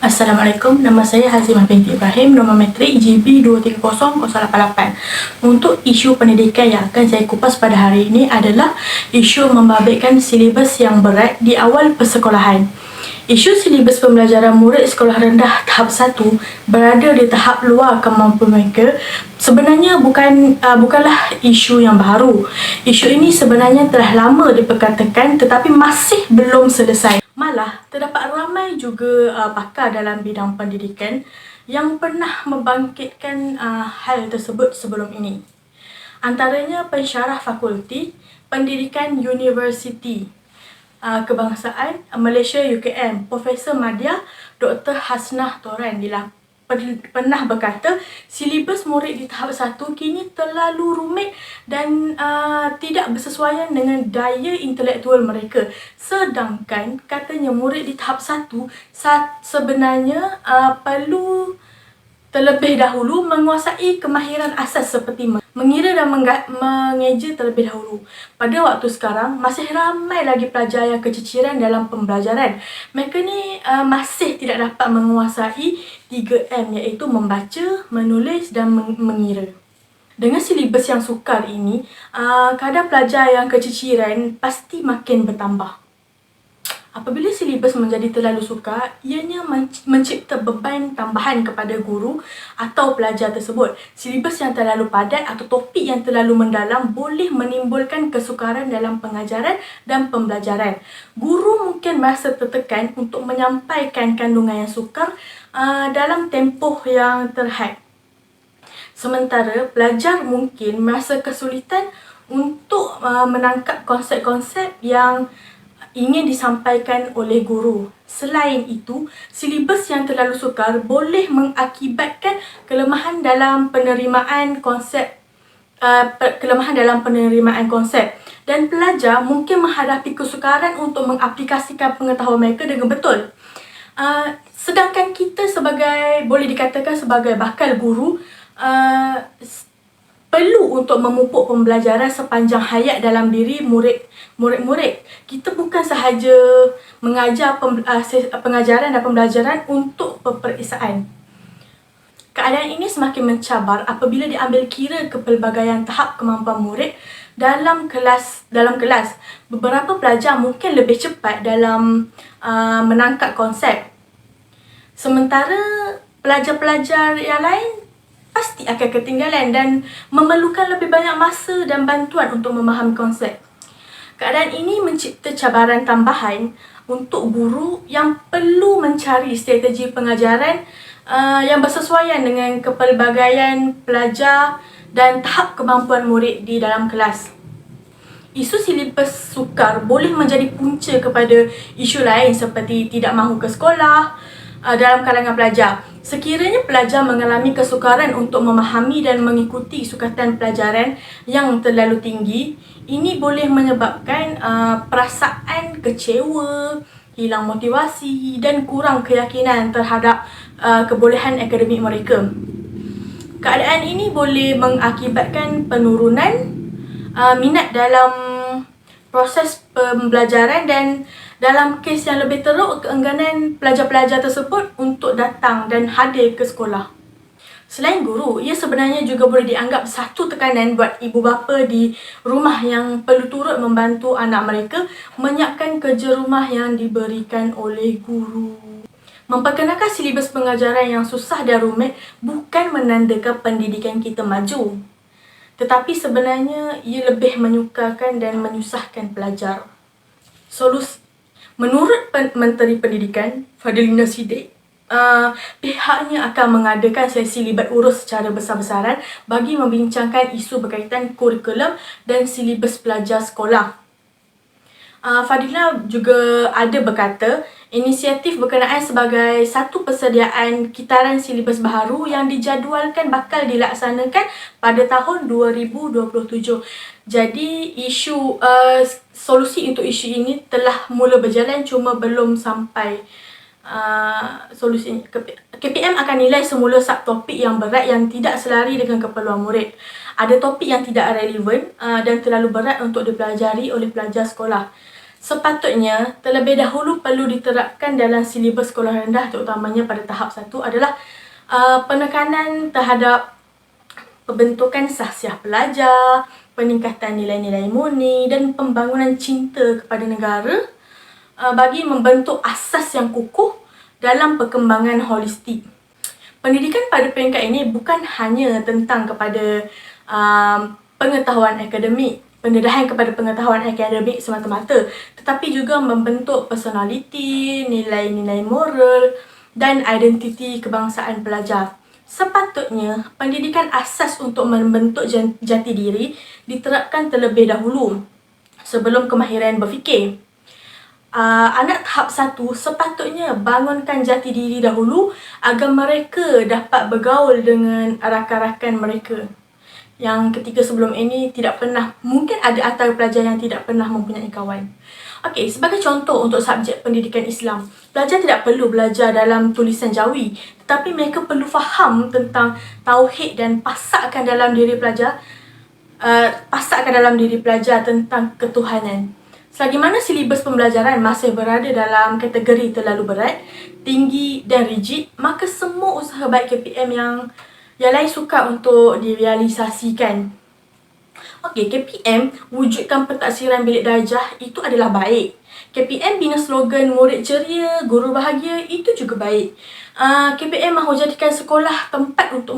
Assalamualaikum, nama saya Hazimah binti Ibrahim, nombor matrik GB230088. Untuk isu pendidikan yang akan saya kupas pada hari ini adalah isu membabitkan silibus yang berat di awal persekolahan. Isu silibus pembelajaran murid sekolah rendah tahap 1 berada di tahap luar kemampuan mereka sebenarnya bukanlah isu yang baru. Isu ini sebenarnya telah lama diperkatakan tetapi masih belum selesai. Malah, terdapat ramai juga pakar dalam bidang pendidikan yang pernah membangkitkan hal tersebut sebelum ini. Antaranya pensyarah fakulti pendidikan Universiti Kebangsaan Malaysia UKM, Profesor Madya Dr. Hasnah Toran pernah berkata silibus murid di tahap 1 kini terlalu rumit dan tidak bersesuaian dengan daya intelektual mereka. Sedangkan katanya murid di tahap 1 sebenarnya perlu terlebih dahulu menguasai kemahiran asas seperti mengira dan mengeja terlebih dahulu. Pada waktu sekarang, masih ramai lagi pelajar yang keciciran dalam pembelajaran. Mereka ni masih tidak dapat menguasai 3M, iaitu membaca, menulis dan mengira. Dengan silibus yang sukar ini, kadar pelajar yang keciciran pasti makin bertambah. Apabila silibus menjadi terlalu sukar, ianya mencipta beban tambahan kepada guru atau pelajar tersebut. Silibus yang terlalu padat atau topik yang terlalu mendalam boleh menimbulkan kesukaran dalam pengajaran dan pembelajaran. Guru mungkin merasa tertekan untuk menyampaikan kandungan yang sukar dalam tempoh yang terhad. Sementara pelajar mungkin merasa kesulitan untuk menangkap konsep-konsep yang ingin disampaikan oleh guru. Selain itu, silibus yang terlalu sukar boleh mengakibatkan kelemahan dalam penerimaan konsep dan pelajar mungkin menghadapi kesukaran untuk mengaplikasikan pengetahuan mereka dengan betul. Sedangkan kita boleh dikatakan sebagai bakal guru, perlu untuk memupuk pembelajaran sepanjang hayat dalam diri murid-murid. Kita bukan sahaja mengajar pengajaran dan pembelajaran untuk peperiksaan. Keadaan ini semakin mencabar apabila diambil kira kepelbagaian tahap kemampuan murid dalam kelas. Beberapa pelajar mungkin lebih cepat dalam menangkap konsep. Sementara pelajar-pelajar yang lain pasti akan ketinggalan dan memerlukan lebih banyak masa dan bantuan untuk memahami konsep. Keadaan ini mencipta cabaran tambahan untuk guru yang perlu mencari strategi pengajaran yang bersesuaian dengan kepelbagaian pelajar dan tahap kemampuan murid di dalam kelas. Isu silibus sukar boleh menjadi punca kepada isu lain seperti tidak mahu ke sekolah dalam kalangan pelajar. Sekiranya pelajar mengalami kesukaran untuk memahami dan mengikuti sukatan pelajaran yang terlalu tinggi, ini boleh menyebabkan perasaan kecewa, hilang motivasi dan kurang keyakinan terhadap kebolehan akademik mereka. Keadaan ini boleh mengakibatkan penurunan minat dalam proses pembelajaran dan dalam kes yang lebih teruk, keengganan pelajar-pelajar tersebut untuk datang dan hadir ke sekolah. Selain guru, ia sebenarnya juga boleh dianggap satu tekanan buat ibu bapa di rumah yang perlu turut membantu anak mereka menyiapkan kerja rumah yang diberikan oleh guru. Memperkenalkan silibus pengajaran yang susah dan rumit bukan menandakan pendidikan kita maju, tetapi sebenarnya ia lebih menyukarkan dan menyusahkan pelajar. Menurut Menteri Pendidikan Fadlina Siddiq, pihaknya akan mengadakan sesi libat urus secara besar-besaran bagi membincangkan isu berkaitan kurikulum dan silibus pelajar sekolah. Fadlina juga ada berkata, inisiatif berkenaan sebagai satu persediaan kitaran silibus baharu yang dijadualkan bakal dilaksanakan pada tahun 2027. Jadi solusi untuk isu ini telah mula berjalan, cuma belum sampai solusi. KPM akan nilai semula subtopik yang berat yang tidak selari dengan keperluan murid. Ada topik yang tidak relevan dan terlalu berat untuk dipelajari oleh pelajar sekolah. sepatutnya terlebih dahulu perlu diterapkan dalam silibus sekolah rendah, terutamanya pada tahap 1 adalah penekanan terhadap pembentukan sahsiah pelajar, peningkatan nilai-nilai murni dan pembangunan cinta kepada negara bagi membentuk asas yang kukuh dalam perkembangan holistik. Pendidikan pada peringkat ini bukan hanya tentang kepada pengetahuan akademik, pendedahan kepada pengetahuan akademik semata-mata, tetapi juga membentuk personaliti, nilai-nilai moral dan identiti kebangsaan pelajar. Sepatutnya, pendidikan asas untuk membentuk jati diri diterapkan terlebih dahulu sebelum kemahiran berfikir. Anak tahap 1 sepatutnya bangunkan jati diri dahulu agar mereka dapat bergaul dengan rakan-rakan mereka yang ketika sebelum ini tidak pernah, mungkin ada antara pelajar yang tidak pernah mempunyai kawan. Okey, sebagai contoh untuk subjek pendidikan Islam, pelajar tidak perlu belajar dalam tulisan Jawi, tetapi mereka perlu faham tentang tauhid dan pasakkan dalam diri pelajar tentang ketuhanan. Selagi mana silibus pembelajaran masih berada dalam kategori terlalu berat, tinggi dan rigid, maka semua usaha baik KPM yang lain sukar untuk direalisasikan. Okey, KPM wujudkan pentaksiran bilik darjah itu adalah baik. KPM bina slogan murid ceria, guru bahagia itu juga baik. KPM mahu jadikan sekolah tempat untuk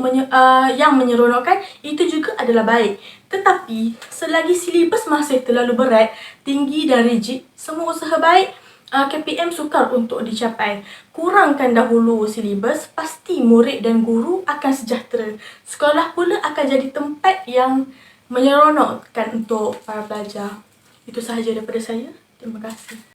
yang menyeronokkan itu juga adalah baik. Tetapi selagi silibus masih terlalu berat, tinggi dan rigid, semua usaha baik KPM sukar untuk dicapai. Kurangkan dahulu silibus, pasti murid dan guru akan sejahtera. Sekolah pula akan jadi tempat yang menyeronokkan untuk para pelajar. Itu sahaja daripada saya. Terima kasih.